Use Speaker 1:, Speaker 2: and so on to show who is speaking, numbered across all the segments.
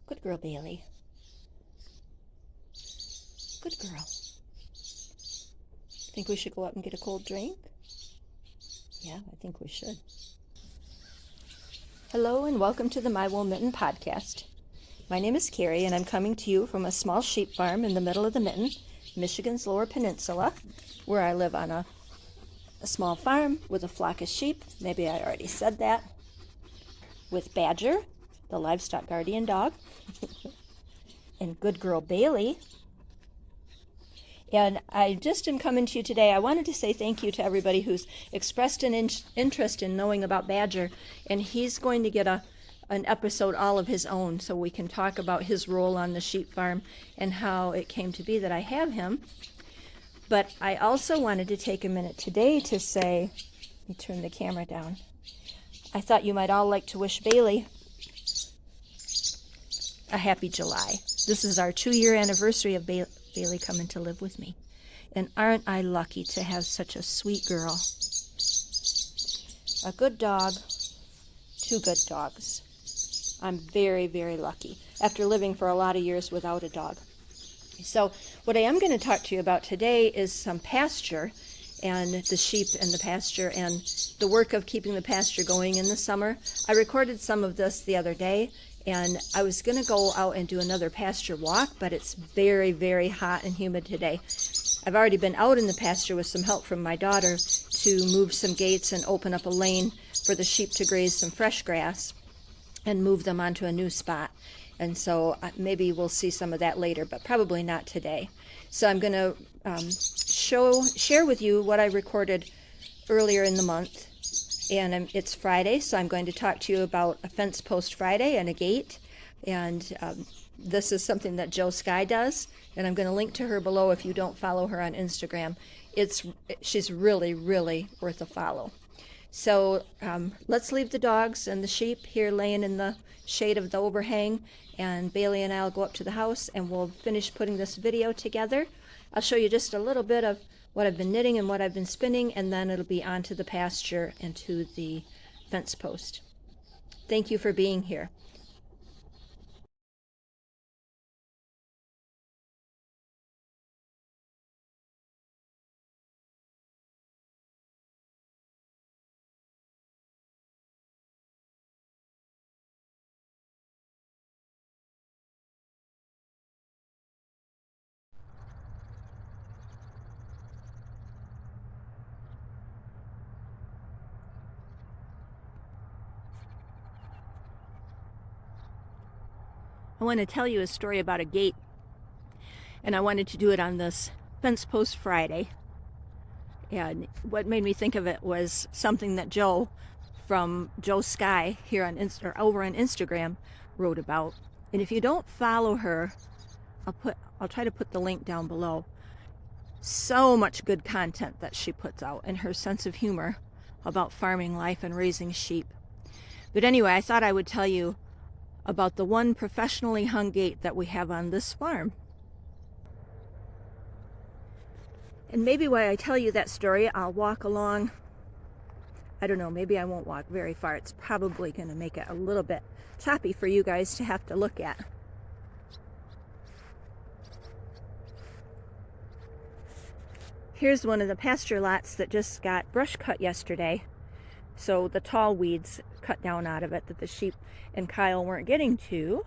Speaker 1: Good girl, Bailey. Good girl. Think we should go up and get a cold drink? Yeah, I think we should. Hello and welcome to the My Wool Mitten podcast. My name is Carrie and I'm coming to you from a small sheep farm in the middle of the Mitten, Michigan's Lower Peninsula, where I live on a small farm with a flock of sheep. Maybe I already said that. With Badger, the livestock guardian dog, and good girl Bailey. And I just am coming to you today. I wanted to say thank you to everybody who's expressed an interest in knowing about Badger, and he's going to get an episode all of his own so we can talk about his role on the sheep farm and how it came to be that I have him. But I also wanted to take a minute today to say, let me turn the camera down. I thought you might all like to wish Bailey a happy July. This is our 2-year anniversary of Bailey coming to live with me. And aren't I lucky to have such a sweet girl? A good dog, 2 good dogs. I'm very, very lucky after living for a lot of years without a dog. So what I am going to talk to you about today is some pasture and the sheep and the pasture and the work of keeping the pasture going in the summer. I recorded some of this the other day, and I was going to go out and do another pasture walk, but it's very, very hot and humid today. I've already been out in the pasture with some help from my daughter to move some gates and open up a lane for the sheep to graze some fresh grass and move them onto a new spot. And so maybe we'll see some of that later, but probably not today. So I'm going to share with you what I recorded earlier in the month. And it's Friday, so I'm going to talk to you about a fence post Friday and a gate. And this is something that Joe Sky does, and I'm going to link to her below if you don't follow her on Instagram. She's really, really worth a follow. So let's leave the dogs and the sheep here laying in the shade of the overhang, and Bailey and I'll go up to the house and we'll finish putting this video together. I'll show you just a little bit of what I've been knitting and what I've been spinning, and then it'll be onto the pasture and to the fence post. Thank you for being here. I want to tell you a story about a gate, and I wanted to do it on this fence post Friday. And what made me think of it was something that Joe from Joe Sky here on over on Instagram wrote about. And if you don't follow her, I'll try to put the link down below. So much good content that she puts out, and her sense of humor about farming life and raising sheep. But anyway, I thought I would tell you about the one professionally hung gate that we have on this farm. And maybe while I tell you that story, I'll walk along. I don't know, maybe I won't walk very far. It's probably going to make it a little bit choppy for you guys to have to look at. Here's one of the pasture lots that just got brush cut yesterday. So the tall weeds cut down out of it that the sheep and Kyle weren't getting to.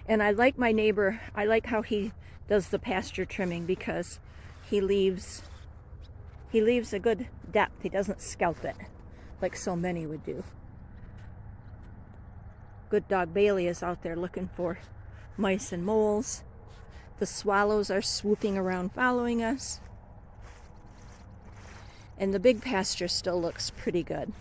Speaker 1: And I like my neighbor, I like how he does the pasture trimming, because he leaves a good depth. He doesn't scalp it like so many would do. Good dog Bailey is out there looking for mice and moles. The swallows are swooping around following us. And the big pasture still looks pretty good.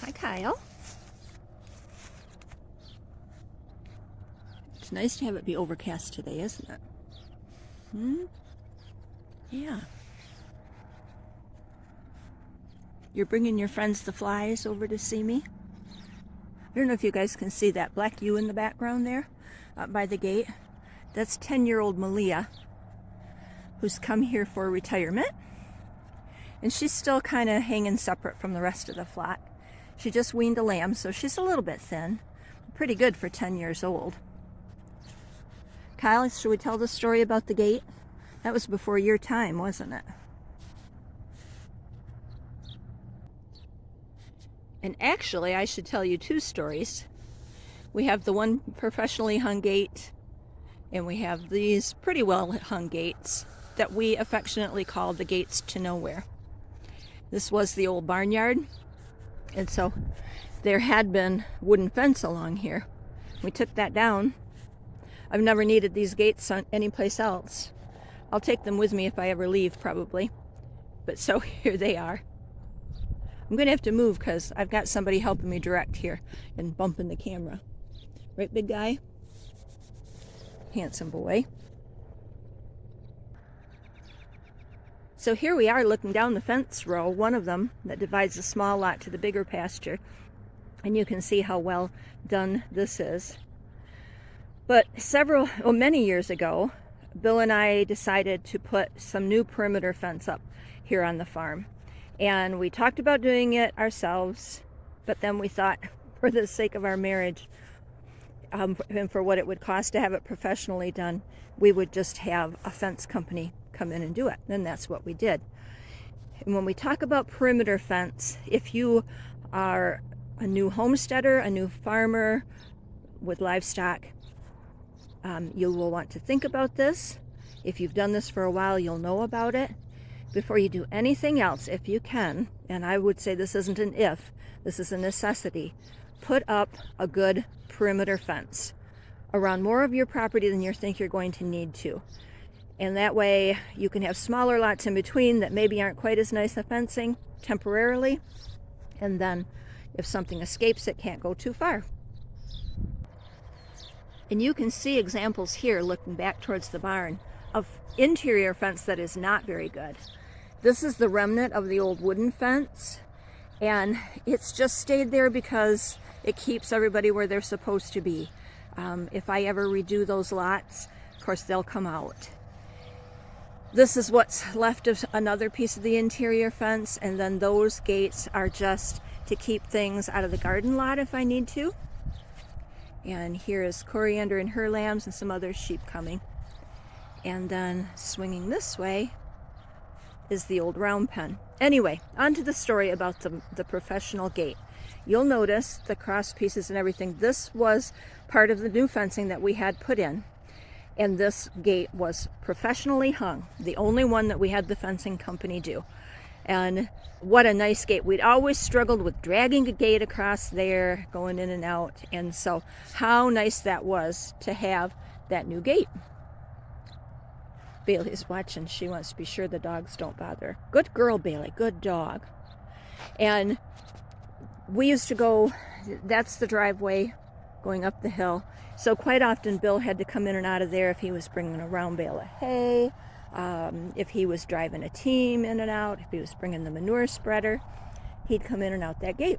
Speaker 1: Hi, Kyle. It's nice to have it be overcast today, isn't it? Yeah. You're bringing your friends the flies over to see me? I don't know if you guys can see that black U in the background there, up by the gate. That's 10-year-old Malia, who's come here for retirement. And she's still kind of hanging separate from the rest of the flock. She just weaned a lamb, so she's a little bit thin. Pretty good for 10 years old. Kyle, should we tell the story about the gate? That was before your time, wasn't it? And actually, I should tell you two stories. We have the one professionally hung gate, and we have these pretty well hung gates that we affectionately call the gates to nowhere. This was the old barnyard, and so there had been wooden fence along here. We took that down. I've never needed these gates on anyplace else. I'll take them with me if I ever leave, probably. But so here they are. I'm gonna have to move because I've got somebody helping me direct here and bumping the camera. Right, big guy? Handsome boy. So here we are looking down the fence row, one of them that divides the small lot to the bigger pasture. And you can see how well done this is. But many years ago, Bill and I decided to put some new perimeter fence up here on the farm. And we talked about doing it ourselves, but then we thought, for the sake of our marriage, and for what it would cost to have it professionally done, we would just have a fence company come in and do it. And that's what we did. And when we talk about perimeter fence, if you are a new homesteader, a new farmer with livestock, you will want to think about this. If you've done this for a while, you'll know about it. Before you do anything else, if you can, and I would say this isn't an if, this is a necessity, put up a good perimeter fence around more of your property than you think you're going to need to. And that way you can have smaller lots in between that maybe aren't quite as nice a fencing temporarily. And then if something escapes, it can't go too far. And you can see examples here looking back towards the barn of interior fence that is not very good. This is the remnant of the old wooden fence, and it's just stayed there because it keeps everybody where they're supposed to be. If I ever redo those lots, of course they'll come out. This is what's left of another piece of the interior fence, and then those gates are just to keep things out of the garden lot if I need to. And here is Coriander and her lambs and some other sheep coming. And then swinging this way is the old round pen. Anyway, on to the story about the professional gate. You'll notice the cross pieces and everything. This was part of the new fencing that we had put in. And this gate was professionally hung, the only one that we had the fencing company do. And what a nice gate. We'd always struggled with dragging a gate across there, going in and out. And so how nice that was to have that new gate. Bailey's watching. She wants to be sure the dogs don't bother. Good girl, Bailey. Good dog. And we used to go, that's the driveway going up the hill. So quite often Bill had to come in and out of there if he was bringing a round bale of hay, if he was driving a team in and out, if he was bringing the manure spreader, he'd come in and out that gate.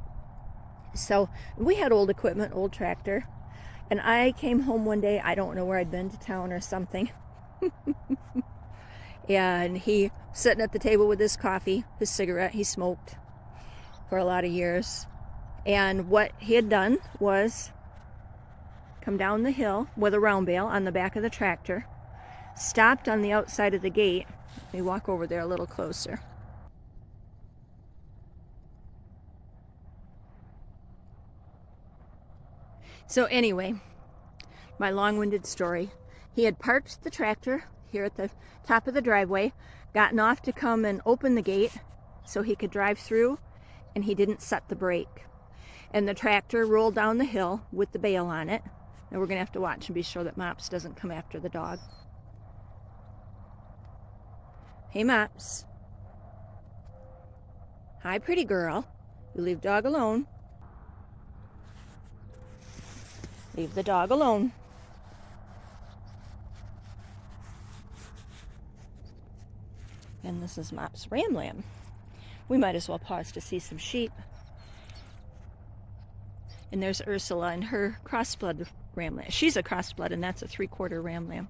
Speaker 1: So we had old equipment, old tractor, and I came home one day, I don't know where I'd been, to town or something, and he sitting at the table with his coffee, his cigarette. He smoked for a lot of years, and what he had done was come down the hill with a round bale on the back of the tractor, stopped on the outside of the gate. Let me walk over there a little closer. So anyway, my long-winded story. He had parked the tractor here at the top of the driveway, gotten off to come and open the gate so he could drive through, and he didn't set the brake. And the tractor rolled down the hill with the bale on it. And we're going to have to watch and be sure that Mops doesn't come after the dog. Hey, Mops. Hi, pretty girl. You leave dog alone. Leave the dog alone. And this is Mops' ram lamb. We might as well pause to see some sheep. And there's Ursula and her crossblood ram lamb. She's a crossblood, and that's a 3/4 ram lamb.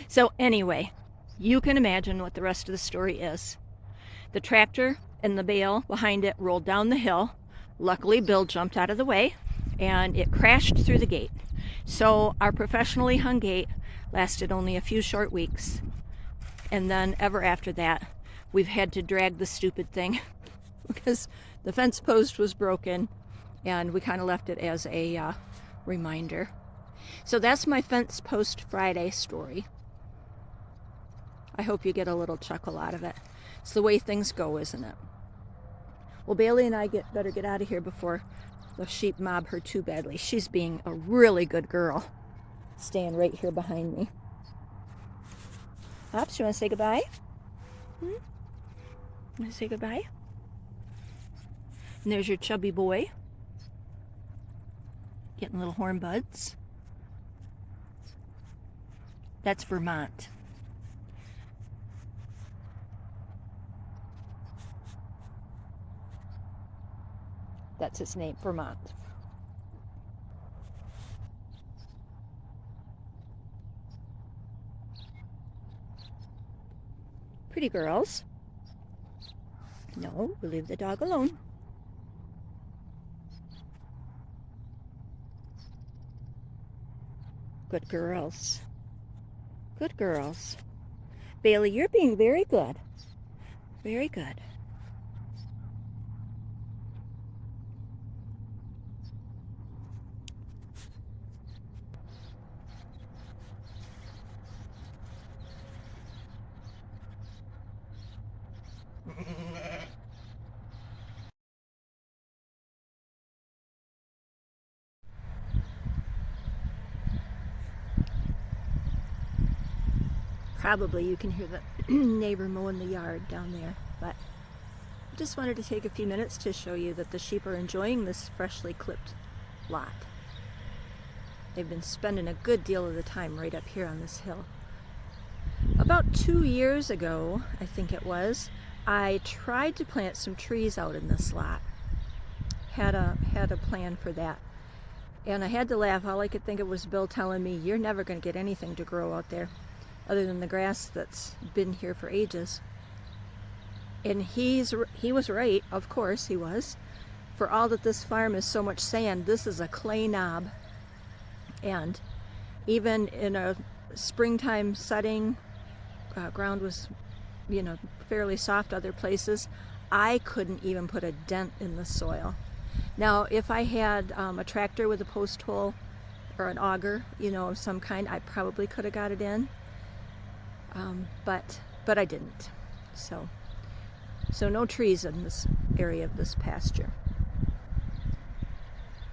Speaker 1: So anyway, you can imagine what the rest of the story is. The tractor and the bale behind it rolled down the hill. Luckily, Bill jumped out of the way, and it crashed through the gate. So our professionally hung gate lasted only a few short weeks. And then ever after that, we've had to drag the stupid thing because the fence post was broken, and we kind of left it as a reminder. So that's my Fence Post Friday story. I hope you get a little chuckle out of it. It's the way things go, isn't it? Well, Bailey and I better get out of here before the sheep mob her too badly. She's being a really good girl, staying right here behind me. Pops, you want to say goodbye? Want to say goodbye? And there's your chubby boy, getting little horn buds. That's Vermont. That's his name, Vermont. Pretty girls. No, we leave the dog alone. Good girls. Good girls. Bailey, you're being very good. Very good. Probably you can hear the neighbor mowing the yard down there, but I just wanted to take a few minutes to show you that the sheep are enjoying this freshly clipped lot. They've been spending a good deal of the time right up here on this hill. About 2 years ago, I think it was, I tried to plant some trees out in this lot. Had a plan for that. And I had to laugh. All I could think of was Bill telling me, you're never going to get anything to grow out there other than the grass that's been here for ages. And he was right, of course he was. For all that this farm is so much sand, this is a clay knob. And even in a springtime setting, ground was, fairly soft other places, I couldn't even put a dent in the soil. Now, if I had a tractor with a post hole or an auger, of some kind, I probably could have got it in. But I didn't. So no trees in this area of this pasture.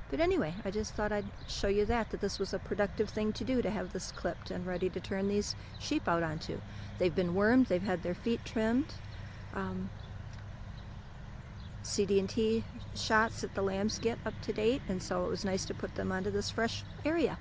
Speaker 1: But anyway, I just thought I'd show you that this was a productive thing to do, to have this clipped and ready to turn these sheep out onto. They've been wormed, they've had their feet trimmed, CD&T shots that the lambs get up to date, and so it was nice to put them onto this fresh area.